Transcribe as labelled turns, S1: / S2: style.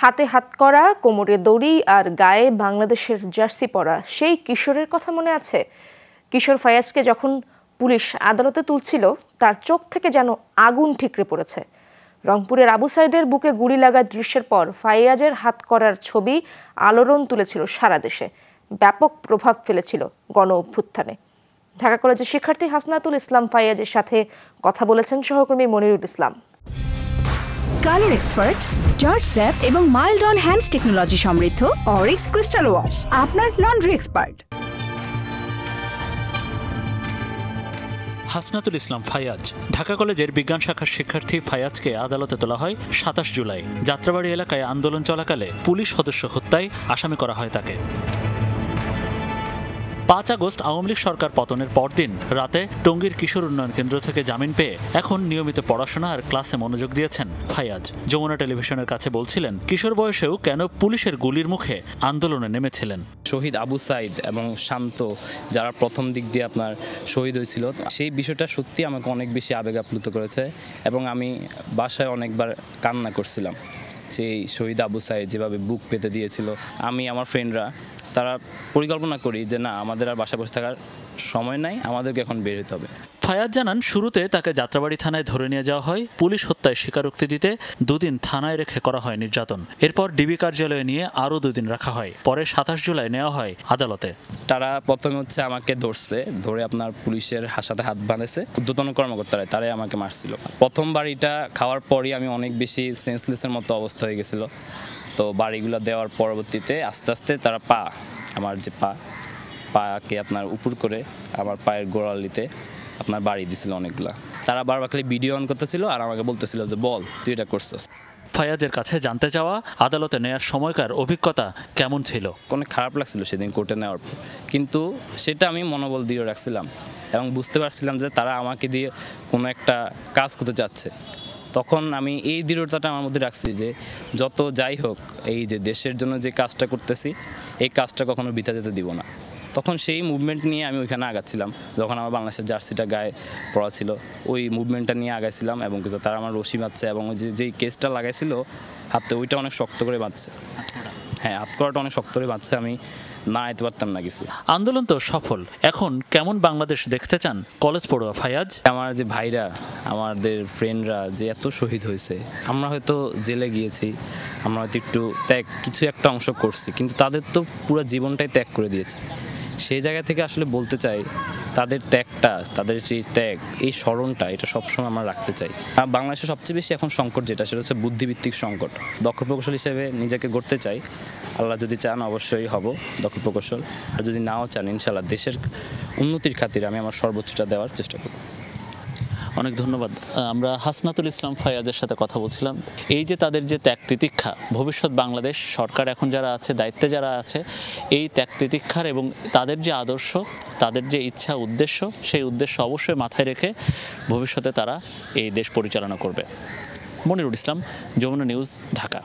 S1: হাতে হাতকড়া, কোমরে দড়ি আর গায়ে বাংলাদেশের জার্সি পরা সেই কিশোরের কথা মনে আছে? কিশোর ফায়াজকে যখন পুলিশ আদালতে তুলছিল, তার চোখ থেকে যেন আগুন ঠিকরে পড়েছে। রংপুরের আবু সাইদের বুকে গুলি লাগা দৃশ্যের পর ফায়াজের হাতকড়ার ছবি আলোড়ন তুলেছিল সারা দেশে, ব্যাপক প্রভাব ফেলেছিল গণ অভ্যুত্থানে। ঢাকা কলেজের শিক্ষার্থী হাসনাতুল ইসলাম ফায়াজের সাথে কথা বলেছেন সহকর্মী মনিরুল ইসলাম।
S2: কালার এক্সপার্ট, জর্জ স্যাপ এবং মাইল্ড অন হ্যান্ডস টেকনোলজি সমৃদ্ধ অরিক্স ক্রিস্টাল ওয়াশ আপনার লন্ড্রি এক্সপার্ট।
S3: হাসনাতুল ইসলাম ফায়াজ। ঢাকা কলেজের বিজ্ঞান শাখার শিক্ষার্থী ফায়াজকে আদালতে তোলা হয় ২৭ জুলাই। যাত্রাবাড়ি এলাকায় আন্দোলন চলাকালে পুলিশ সদস্য হত্যায় আসামি করা হয় তাকে। ৫ আগস্ট আওয়ামী লীগ সরকার পতনের পরদিন রাতে টঙ্গীর কিশোর উন্নয়ন কেন্দ্র থেকে জামিন পেয়ে এখন নিয়মিত পড়াশোনা আর ক্লাসে মনোযোগ দিয়েছেন ফায়াজ। যমুনা টেলিভিশনের কাছে বলছিলেন, কিশোর বয়সেও কেন পুলিশের গুলির মুখে আন্দোলনে নেমেছিলেন।
S4: শহীদ আবু সাইদ এবং শান্ত, যারা প্রথম দিক দিয়ে আপনার শহীদ হয়েছিল, সেই বিষয়টা সত্যি আমাকে অনেক বেশি আবেগ আপ্লুত করেছে এবং আমি বাসায় অনেকবার কান্না করছিলাম। সেই শহীদ আবু সাইদ যেভাবে বুক পেতে দিয়েছিল, আমি আমার ফ্রেন্ডরা তারা পরিকল্পনা করি যে না, আমাদের আর বাসায় বসে থাকার সময় নাই, আমাদেরকে এখন বের হতে হবে।
S3: ফায়াজ জানান, শুরুতে তাকে যাত্রাবাড়ি থানায় ধরে নিয়ে যাওয়া হয়। পুলিশ হত্যায় স্বীকারোক্তি দিতে ২ দিন থানায় রেখে করা হয় নির্যাতন। এরপর ডিবি কার্যালয়ে নিয়ে আরও ২ দিন রাখা হয়। পরে ২৭ জুলাই নেওয়া হয় আদালতে।
S4: তারা প্রথমে আমাকে ধরে আপনার পুলিশের সাথে হাত বাঁধেছে। ঊর্ধ্বতন কর্মকর্তারা তারাই আমাকে মারছিল। প্রথম বাড়িটা খাওয়ার পরই আমি অনেক বেশি সেন্সলেসের মতো অবস্থা হয়ে গেছিল। তো বাড়িগুলো দেওয়ার পরবর্তীতে আস্তে আস্তে তারা আমার যে পাকে আপনার উপর করে আমার পায়ের গোড়ালিতে আপনার বাড়ি দিছিল অনেকগুলা। তারা বারবার খালি ভিডিও অন করতেছিল আর আমাকে বলতেছিল যে বল তুই এটা করছিস।
S3: ফায়াজের কাছে জানতে চাওয়া, আদালতে নেয়ার সময়কার অভিজ্ঞতা কেমন ছিল।
S4: অনেক খারাপ লাগছিল সেদিন কোর্টে নেওয়ার পর, কিন্তু সেটা আমি মনোবল দিয়ে রাখছিলাম এবং বুঝতে পারছিলাম যে তারা আমাকে দিয়ে কোনো একটা কাজ করতে চাচ্ছে। তখন আমি এই দৃঢ়তাটা আমার মধ্যে রাখছি যে যত যাই হোক, এই যে দেশের জন্য যে কাজটা করতেছি, এই কাজটা কখনো বৃথা যেতে দিব না। তখন সেই মুভমেন্ট নিয়ে আমি ওইখানে আগাচ্ছিলাম। যখন আমার বাংলাদেশের জার্সিটা গায়ে পড়া ছিল, ওই মুভমেন্টটা নিয়ে আগাইছিলাম এবং কিছু তারা আমার রশি বাঁধছে এবং যেই কেসটা লাগাইছিল হাতে, ওইটা অনেক শক্ত করে বাঁধছে। হ্যাঁ, হাত করাটা অনেক শক্ত করে বাঁধছে, আমি না আইতে পারতাম না কিছু।
S3: আন্দোলন তো সফল, এখন কেমন বাংলাদেশ দেখতে চান কলেজ পড়ুয়া ফায়াজ?
S4: আমার যে ভাইরা, আমাদের ফ্রেন্ডরা যে এত শহীদ হয়েছে, আমরা হয়তো জেলে গিয়েছি, আমরা হয়তো একটু কিছু একটা অংশ করছি, কিন্তু তাদের তো পুরো জীবনটাই ত্যাগ করে দিয়েছে। সেই জায়গা থেকে আসলে বলতে চাই, তাদের ত্যাগটা, তাদের যে ত্যাগ, এই স্মরণটা, এটা সবসময় আমরা রাখতে চাই। বাংলাদেশে সবচেয়ে বেশি এখন সংকট যেটা, সেটা হচ্ছে বুদ্ধিভিত্তিক সংকট। দক্ষ প্রকৌশল হিসেবে নিজেকে গড়তে চাই। আল্লাহ যদি চান অবশ্যই হব দক্ষ প্রকৌশল, আর যদি নাও চান ইনশাআল্লাহ দেশের উন্নতির খাতিরে আমি আমার সর্বোচ্চটা দেওয়ার চেষ্টা করব।
S3: অনেক ধন্যবাদ। আমরা হাসনাতুল ইসলাম ফায়াজের সাথে কথা বলছিলাম। এই যে তাদের যে ত্যাগ তিতিক্ষা, ভবিষ্যৎ বাংলাদেশ সরকার এখন যারা আছে, দায়িত্বে যারা আছে, এই ত্যাগ তিতিক্ষার এবং তাদের যে আদর্শ, তাদের যে ইচ্ছা উদ্দেশ্য, সেই উদ্দেশ্য অবশ্যই মাথায় রেখে ভবিষ্যতে তারা এই দেশ পরিচালনা করবে। মনিরুল ইসলাম, যমুনা নিউজ, ঢাকা।